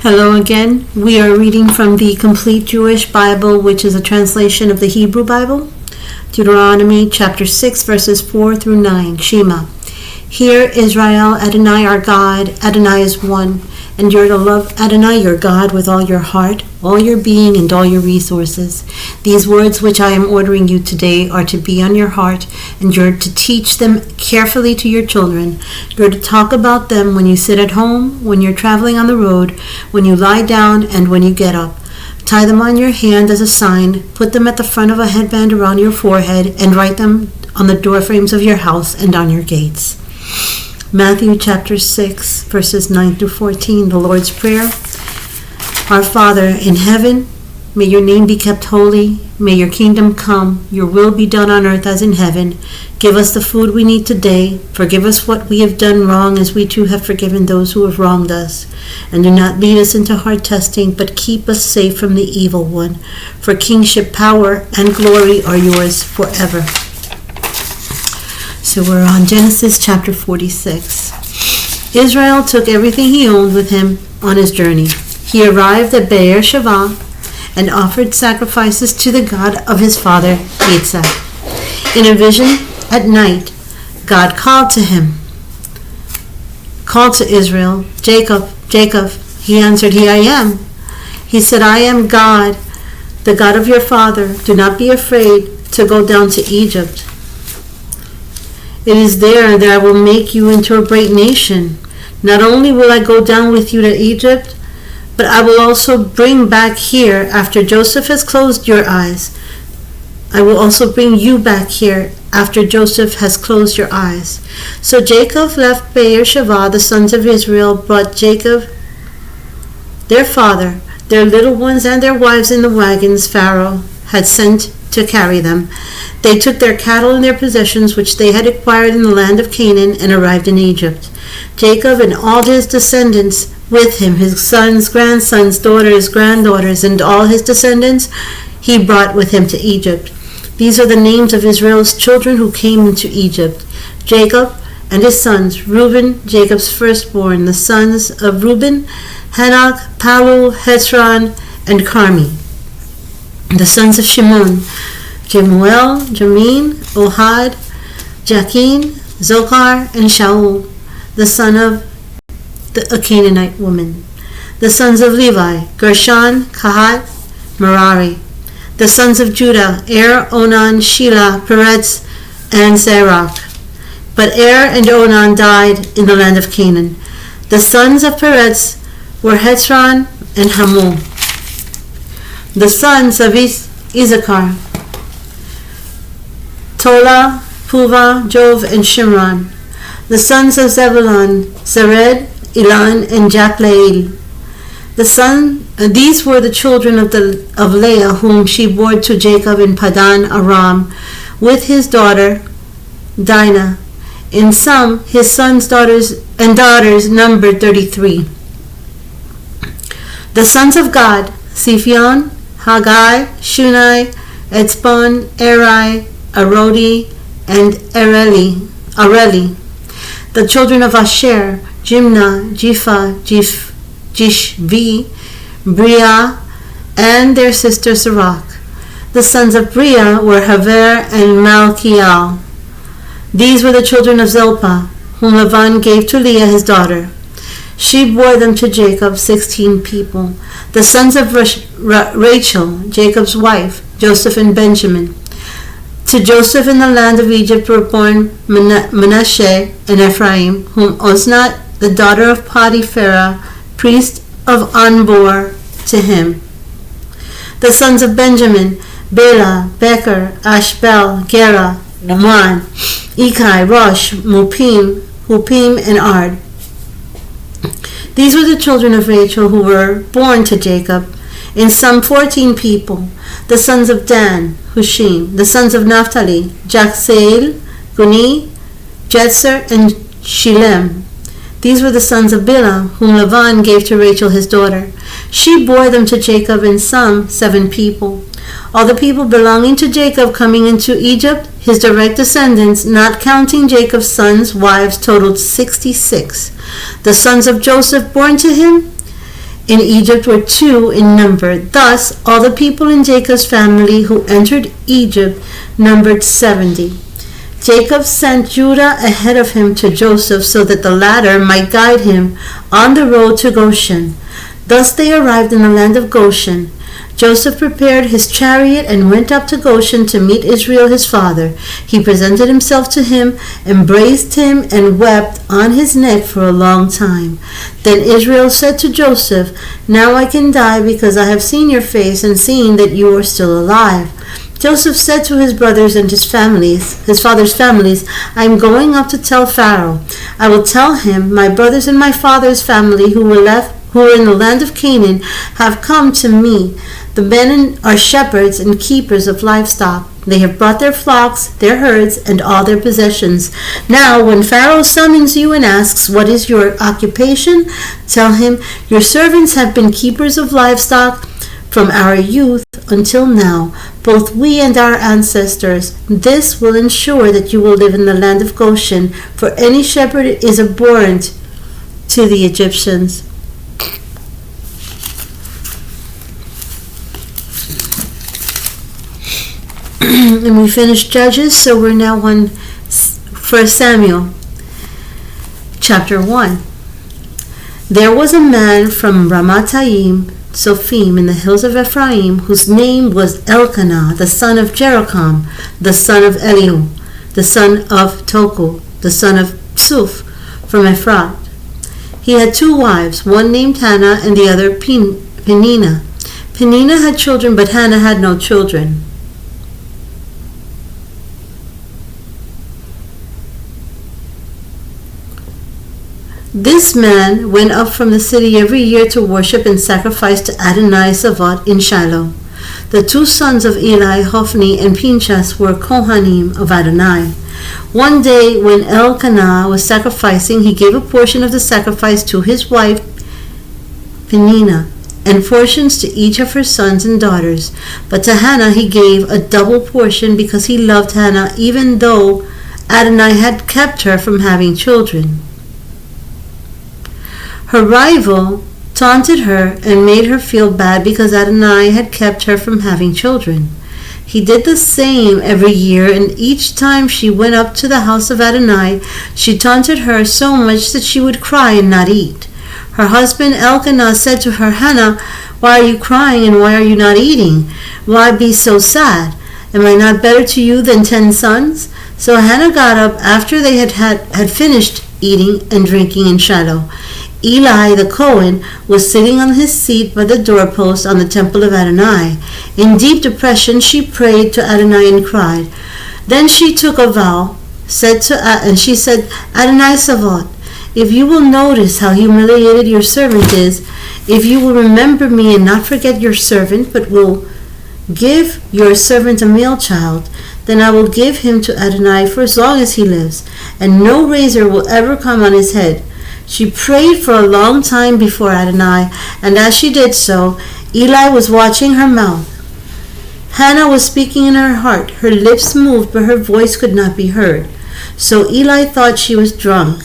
Hello again. We are reading from the Complete Jewish Bible, which is a translation of the Hebrew Bible. Deuteronomy chapter 6, verses 4 through 9. Shema. Hear, Israel, Adonai our God, Adonai is one, and you're to love Adonai your God with all your heart, all your being, and all your resources. These words which I am ordering you today are to be on your heart, and you're to teach them carefully to your children. You're to talk about them when you sit at home, when you're traveling on the road, when you lie down, and when you get up. Tie them on your hand as a sign, put them at the front of a headband around your forehead, and write them on the doorframes of your house and on your gates. Matthew chapter 6, verses 9 through 14, the Lord's Prayer. Our Father in heaven, may your name be kept holy. May your kingdom come. Your will be done on earth as in heaven. Give us the food we need today. Forgive us what we have done wrong, as we too have forgiven those who have wronged us. And do not lead us into hard testing, but keep us safe from the evil one. For kingship, power, and glory are yours forever. So we're on Genesis chapter 46. Israel took everything he owned with him on his journey. He arrived at Be'er Sheva and offered sacrifices to the God of his father Yitzhak. In a vision at night, God called to Israel, Jacob, Jacob. He answered, Here I am. He said, I am God, the God of your father. Do not be afraid to go down to Egypt. It is there that I will make you into a great nation. Not only will I go down with you to Egypt, but I will also bring back here after Joseph has closed your eyes. I will also bring you back here after Joseph has closed your eyes. So Jacob left Be'er Sheva. The sons of Israel brought Jacob, their father, their little ones, and their wives in the wagons Pharaoh had sent to carry them. They took their cattle and their possessions which they had acquired in the land of Canaan and arrived in Egypt. Jacob and all his descendants with him, his sons, grandsons, daughters, granddaughters, and all his descendants, he brought with him to Egypt. These are the names of Israel's children who came into Egypt. Jacob and his sons, Reuben, Jacob's firstborn, the sons of Reuben, Hanok, Palu, Hezron, and Carmi. The sons of Shimon, Jemuel, Jamin, Ohad, Jachin, Zochar, and Shaul, the son of a Canaanite woman. The sons of Levi, Gershon, Kahat, Merari. The sons of Judah, Onan, Shelah, Peretz, and Zerach. But and Onan died in the land of Canaan. The sons of Peretz were Hezron and Hamul. The sons of Issachar, Tola, Puva, Jov, and Shimron. The sons of Zebulun, Sered, Ilan, and Japleel. These were the children of Leah, whom she bore to Jacob in Padan Aram, with his daughter Dinah. In sum, his sons, daughters numbered 33. The sons of Gad, Siphion, Haggai, Shunai, Etzbon, Eri, Arodi, and Areli. The children of Asher, Jimnah, Jipha, Jishvi, Bria, and their sister Sirach. The sons of Bria were Haver and Malchiel. These were the children of Zilpah, whom Lavan gave to Leah his daughter. She bore them to Jacob, 16 people. The sons of Rachel, Jacob's wife, Joseph and Benjamin. To Joseph in the land of Egypt were born Manasseh and Ephraim, whom Osnat, the daughter of Potipharah, priest of On, bore to him. The sons of Benjamin, Bela, Becher, Ashbel, Gera, Naaman, Ikai, Rosh, Hupim, and Ard. These were the children of Rachel who were born to Jacob, in sum 14 people. The sons of Dan, Hushim. The sons of Naphtali, Jaxeel, Guni, Jetzer, and Shilem. These were the sons of Bilhah, whom Lavan gave to Rachel his daughter. She bore them to Jacob in sum 7 people. All the people belonging to Jacob coming into Egypt, his direct descendants, not counting Jacob's sons' wives, totaled 66. The sons of Joseph born to him in Egypt were 2 in number. Thus, all the people in Jacob's family who entered Egypt numbered 70. Jacob sent Judah ahead of him to Joseph so that the latter might guide him on the road to Goshen. Thus they arrived in the land of Goshen. Joseph prepared his chariot and went up to Goshen to meet Israel his father. He presented himself to him, embraced him, and wept on his neck for a long time. Then Israel said to Joseph, "Now I can die because I have seen your face and seen that you are still alive." Joseph said to his brothers and his father's families, "I am going up to tell Pharaoh. I will tell him, my brothers and my father's family who were in the land of Canaan have come to me. The men are shepherds and keepers of livestock. They have brought their flocks, their herds, and all their possessions. Now, when Pharaoh summons you and asks, 'What is your occupation?' tell him, 'Your servants have been keepers of livestock from our youth until now, both we and our ancestors. This will ensure that you will live in the land of Goshen, for any shepherd is abhorrent to the Egyptians." And we finished Judges, so we're now on 1 Samuel, chapter 1. There was a man from Ramathaim, Sophim, in the hills of Ephraim, whose name was Elkanah, the son of Jeroham, the son of Elihu, the son of Toku, the son of Suf, from Ephrath. He had 2 wives, one named Hannah and the other Peninnah. Peninnah had children, but Hannah had no children. This man went up from the city every year to worship and sacrifice to Adonai Savat in Shiloh. The 2 sons of Eli, Hophni and Pinchas, were Kohanim of Adonai. One day when Elkanah was sacrificing, he gave a portion of the sacrifice to his wife Peninnah, and portions to each of her sons and daughters. But to Hannah he gave a double portion because he loved Hannah, even though Adonai had kept her from having children. Her rival taunted her and made her feel bad because Adonai had kept her from having children. He did the same every year, and each time she went up to the house of Adonai, she taunted her so much that she would cry and not eat. Her husband Elkanah said to her, "Hannah, why are you crying and why are you not eating? Why be so sad? Am I not better to you than 10 sons?" So Hannah got up after they had finished eating and drinking in Shiloh. Eli the Cohen was sitting on his seat by the doorpost on the temple of Adonai. In deep depression she prayed to Adonai and cried. Then she took a vow, and she said, "Adonai Savat, if you will notice how humiliated your servant is, if you will remember me and not forget your servant, but will give your servant a male child, then I will give him to Adonai for as long as he lives, and no razor will ever come on his head." She prayed for a long time before Adonai, and as she did so, Eli was watching her mouth. Hannah was speaking in her heart. Her lips moved, but her voice could not be heard. So Eli thought she was drunk.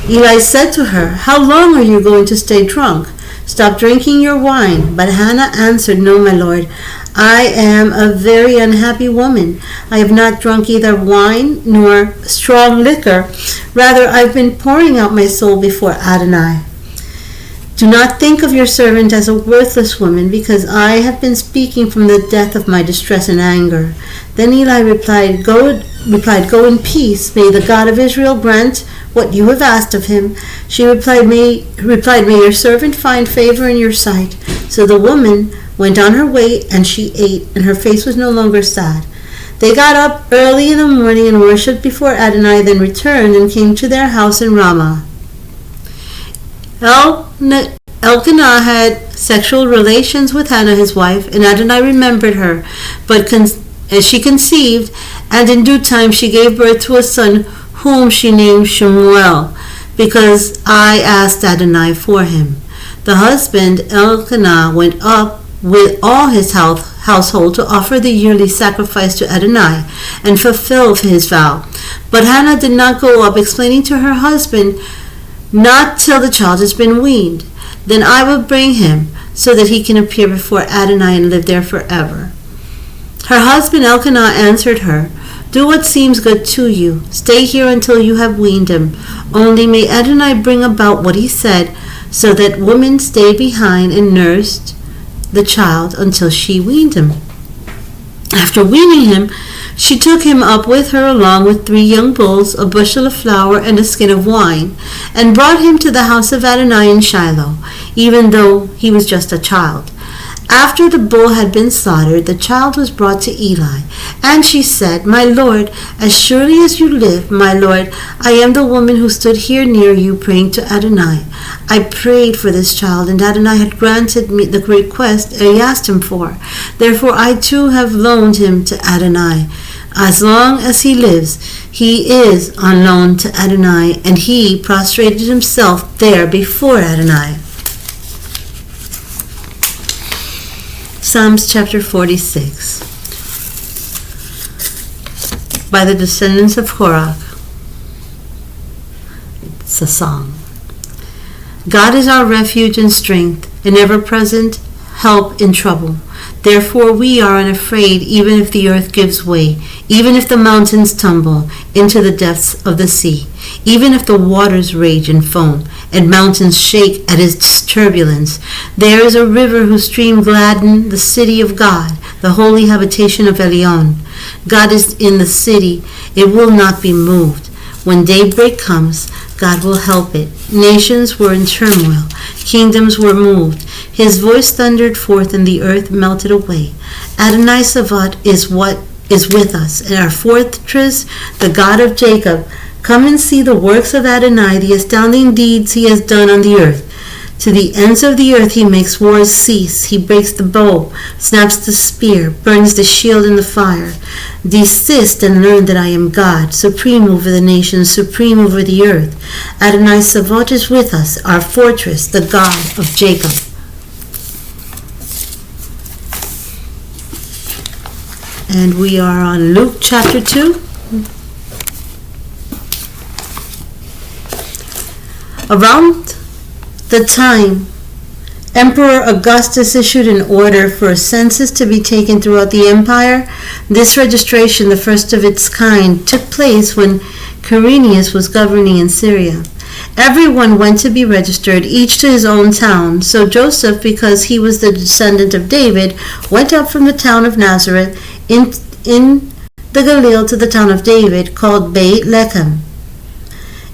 Eli said to her, "How long are you going to stay drunk? Stop drinking your wine." But Hannah answered, "No, my lord, I am a very unhappy woman. I have not drunk either wine nor strong liquor. Rather, I've been pouring out my soul before Adonai. Do not think of your servant as a worthless woman, because I have been speaking from the depth of my distress and anger." Then Eli replied, Go in peace. May the God of Israel grant what you have asked of him." She replied, May your servant find favor in your sight." So the woman went on her way, and she ate, and her face was no longer sad. They got up early in the morning and worshipped before Adonai, then returned and came to their house in Ramah. Elkanah had sexual relations with Hannah, his wife, and Adonai remembered her, but as she conceived, and in due time she gave birth to a son, whom she named Shemuel, because I asked Adonai for him. The husband Elkanah went up with all his household to offer the yearly sacrifice to Adonai and fulfill his vow. But Hannah did not go up, explaining to her husband, "Not till the child has been weaned." then I will bring him, so that he can appear before Adonai and live there forever." Her husband Elkanah answered her, "Do what seems good to you. Stay here until you have weaned him. Only may Adonai bring about what he said." So that woman stayed behind and nursed the child until she weaned him. After weaning him, she took him up with her along with 3 young bulls, a bushel of flour, and a skin of wine, and brought him to the house of Adonai in Shiloh, even though he was just a child. After the bull had been slaughtered, the child was brought to Eli, and she said, "My lord, as surely as you live, my lord, I am the woman who stood here near you praying to Adonai. I prayed for this child, and Adonai had granted me the request I asked him for. Therefore I too have loaned him to Adonai. As long as he lives, he is on loan to Adonai." And he prostrated himself there before Adonai. Psalms chapter 46. By the descendants of Korah. It's a song. God is our refuge and strength, an ever-present help in trouble. Therefore we are unafraid, even if the earth gives way, even if the mountains tumble into the depths of the sea, even if the waters rage and foam, and mountains shake at its turbulence. There is a river whose stream gladden the city of God, the holy habitation of Elion. God is in the city, it will not be moved. When daybreak comes, God will help it. Nations were in turmoil, kingdoms were moved. His voice thundered forth, and the earth melted away. Adonai Savat is with us, and our fortress, the God of Jacob. Come and see the works of Adonai, the astounding deeds he has done on the earth. To the ends of the earth he makes wars cease. He breaks the bow, snaps the spear, burns the shield in the fire. Desist and learn that I am God, supreme over the nations, supreme over the earth. Adonai Savat is with us, our fortress, the God of Jacob. And we are on Luke chapter 2. Around the time Emperor Augustus issued an order for a census to be taken throughout the empire, this registration, the first of its kind, took place when Quirinius was governing in Syria. Everyone went to be registered, each to his own town. So Joseph, because he was the descendant of David, went up from the town of Nazareth in the Galilee to the town of David, called Beit Lechem,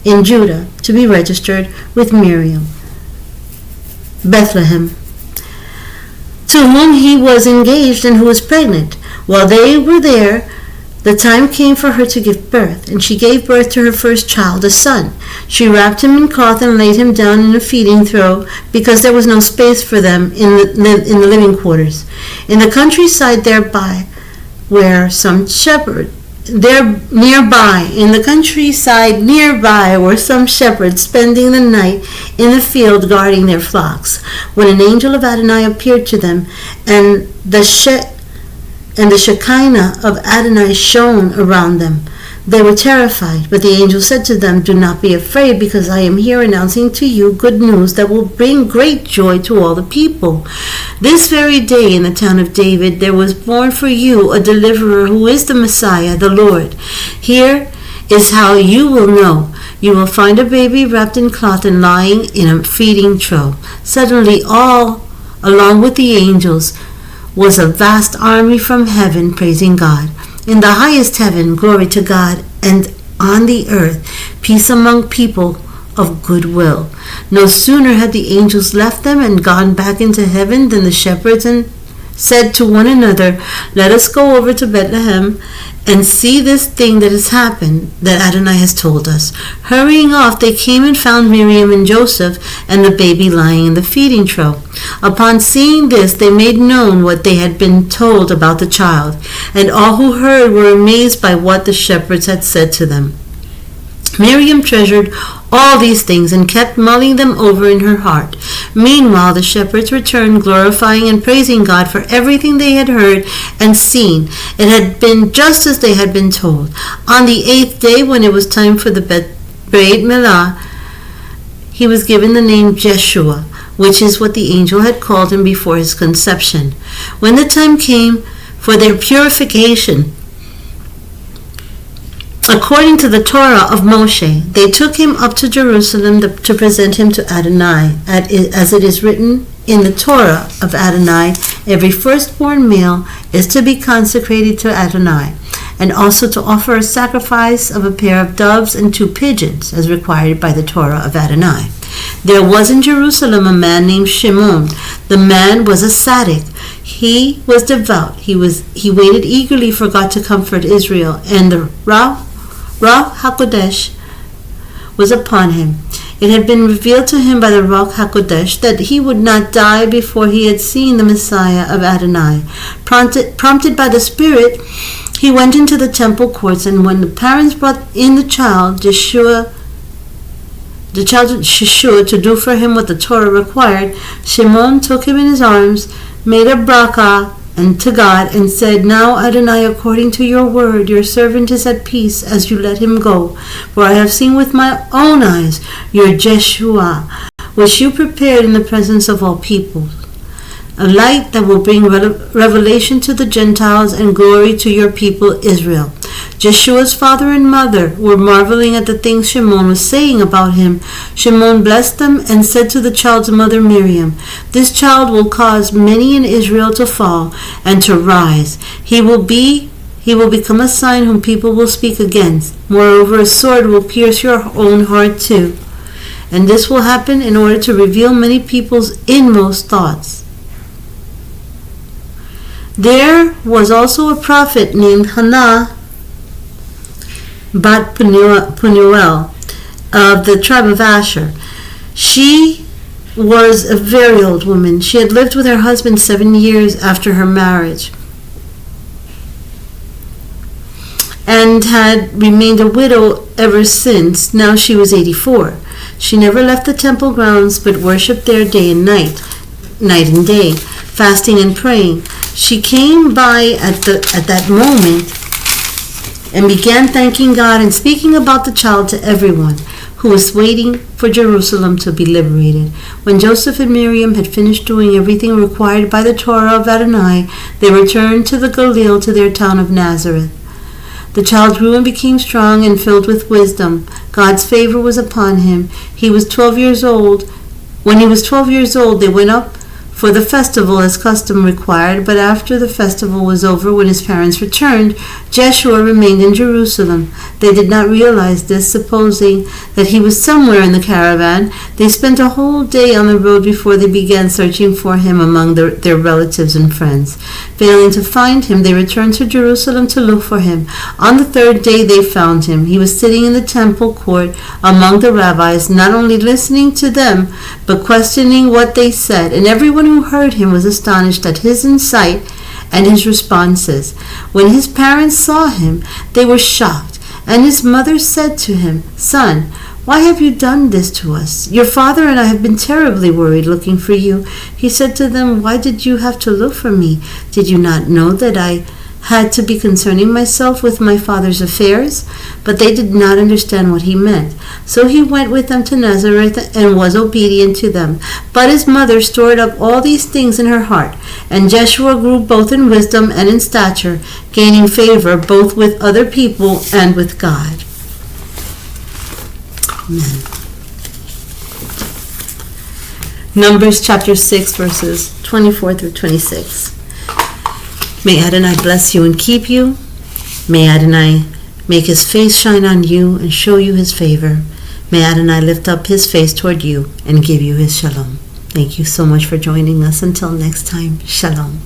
in Judah, to be registered with Miriam, Bethlehem, to whom he was engaged and who was pregnant. While they were there, the time came for her to give birth, and she gave birth to her first child, a son. She wrapped him in cloth and laid him down in a feeding trough, because there was no space for them in the living quarters. In the countryside nearby were some shepherds spending the night in the field guarding their flocks, when an angel of Adonai appeared to them, and the Shekinah of Adonai shone around them. They were terrified, but the angel said to them, "Do not be afraid, because I am here announcing to you good news that will bring great joy to all the people. This very day in the town of David there was born for you a deliverer who is the Messiah, the Lord. Here is how you will know. You will find a baby wrapped in cloth and lying in a feeding trough." Suddenly, all along with the angels, was a vast army from heaven praising God. In the highest heaven, glory to God, and on the earth, peace among people of good will. No sooner had the angels left them and gone back into heaven than the shepherds said to one another, "Let us go over to Bethlehem and see this thing that has happened, that Adonai has told us." Hurrying off, they came and found Miriam and Joseph and the baby lying in the feeding trough. Upon seeing this, they made known what they had been told about the child, and all who heard were amazed by what the shepherds had said to them. Miriam treasured all these things and kept mulling them over in her heart. Meanwhile, the shepherds returned, glorifying and praising God for everything they had heard and seen. It had been just as they had been told. On the 8th day, when it was time for the Brit Milah, he was given the name Jeshua, which is what the angel had called him before his conception. When the time came for their purification, according to the Torah of Moshe, they took him up to Jerusalem to present him to Adonai, as it is written in the Torah of Adonai, every firstborn male is to be consecrated to Adonai, and also to offer a sacrifice of a pair of doves and 2 pigeons, as required by the Torah of Adonai. There was in Jerusalem a man named Shimon. The man was a tzaddik. He was devout. He waited eagerly for God to comfort Israel, and the Ruach HaKodesh was upon him. It had been revealed to him by the Ruach HaKodesh that he would not die before he had seen the Messiah of Adonai. Prompted by the Spirit, he went into the temple courts, and when the parents brought in the child Yeshua to do for him what the Torah required, Shimon took him in his arms, made a bracha and to God, and said, "Now, Adonai, according to your word, your servant is at peace as you let him go. For I have seen with my own eyes your Yeshua, which you prepared in the presence of all peoples, a light that will bring revelation to the Gentiles and glory to your people Israel." Jeshua's father and mother were marveling at the things Shimon was saying about him. Shimon blessed them and said to the child's mother Miriam, "This child will cause many in Israel to fall and to rise. He will become a sign whom people will speak against. Moreover, a sword will pierce your own heart too. And this will happen in order to reveal many people's inmost thoughts." There was also a prophet named Hannah Bat Pnuel of the tribe of Asher. She was a very old woman. She had lived with her husband 7 years after her marriage and had remained a widow ever since. Now she was 84. She never left the temple grounds but worshipped there day and night and day, fasting and praying. She came by at that moment and began thanking God and speaking about the child to everyone who was waiting for Jerusalem to be liberated. When Joseph and Miriam had finished doing everything required by the Torah of Adonai, they returned to the Galilee, to their town of Nazareth. The child grew and became strong and filled with wisdom. God's favor was upon him. He was 12 years old. When he was 12 years old, they went up for the festival as custom required, but after the festival was over, when his parents returned, Jeshua remained in Jerusalem. They did not realize this, supposing that he was somewhere in the caravan. They spent a whole day on the road before they began searching for him among their relatives and friends. Failing to find him, they returned to Jerusalem to look for him. On the 3rd day they found him. He was sitting in the temple court among the rabbis, not only listening to them, but questioning what they said, and everyone who heard him was astonished at his insight and his responses. When his parents saw him, they were shocked, and his mother said to him, "Son, why have you done this to us? Your father and I have been terribly worried looking for you." He said to them, "Why did you have to look for me? Did you not know that I had to be concerning myself with my father's affairs?" But they did not understand what he meant. So he went with them to Nazareth and was obedient to them. But his mother stored up all these things in her heart. And Jeshua grew both in wisdom and in stature, gaining favor both with other people and with God. Amen. Numbers chapter 6, verses 24 through 26. May Adonai bless you and keep you. May Adonai make his face shine on you and show you his favor. May Adonai lift up his face toward you and give you his shalom. Thank you so much for joining us. Until next time, shalom.